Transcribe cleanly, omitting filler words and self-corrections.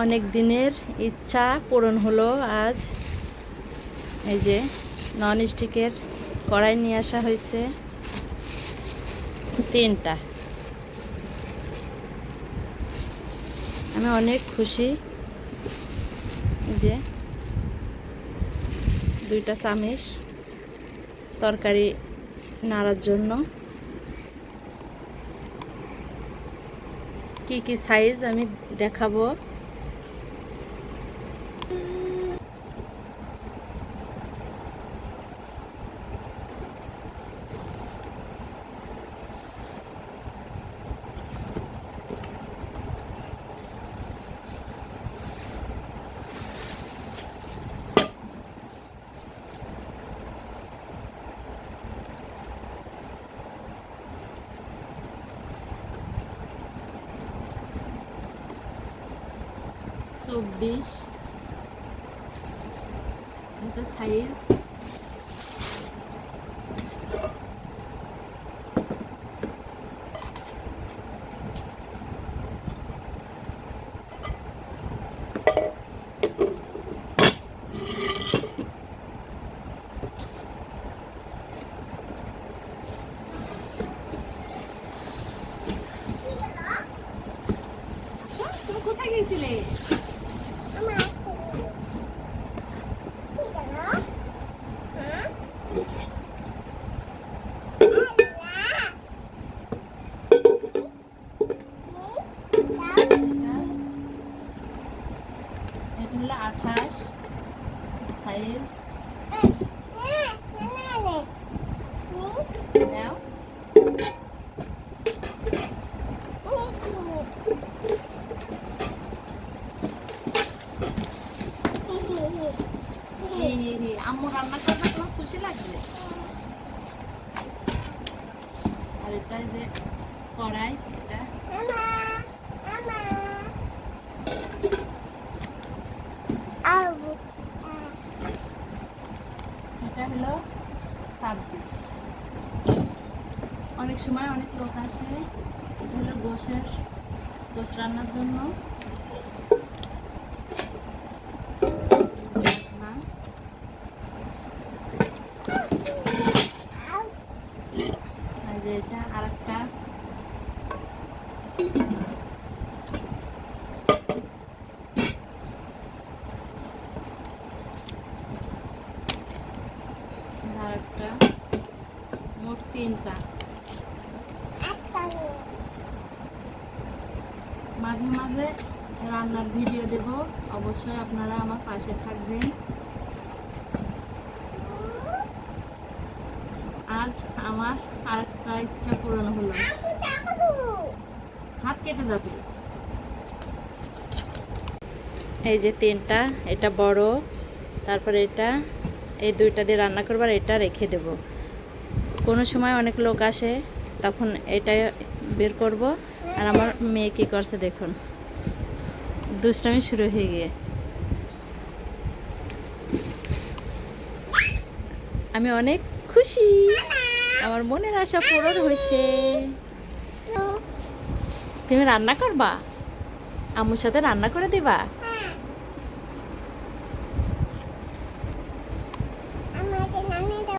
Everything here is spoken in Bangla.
অনেক দিনের ইচ্ছা পূরণ হলো আজ। এই যে নন স্টিকের কড়াই নিয়ে আসা হয়েছে 3টা। আমি অনেক খুশি। এই যে 2টা চামিচ তরকারি নাড়ার জন্য। কি কি সাইজ আমি দেখাবো। চব্বিশ এটা সাইজ। কোথায় গেছিলে? এটা হলো 28 সাইজ। নাও আম্মু রান্না করবে, তোমার খুশি লাগবে। আর এটা যে কড়াই, এটা হলো 26। অনেক সময় অনেক লোক আসে। এটা হলো গোশ রান্নার জন্য। যে এটা আরেকটা। আরেকটা, মোট 3টা। মাঝে মাঝে রান্নার ভিডিও দেব, অবশ্যই আপনারা আমার পাশে থাকবেন। আজ আমার আরেকটা ইচ্ছা পূরণ হলো। হাত কেটে যাবে। এই যে 3টা, এটা বড়, তারপরে এটা, এই 2টা দিয়ে রান্না করবার এটা রেখে দেব। কোনো সময় অনেক লোক আসে, তখন এটা বের করব। আর আমার মেয়ে কী করছে দেখুন, দুষ্টামি শুরু হয়ে গিয়ে। আমি অনেক খুশি, আমার মনের আশা পূরণ হয়েছে। তুমি রান্না করবা, আম্মুর সাথে রান্না করে দিবা।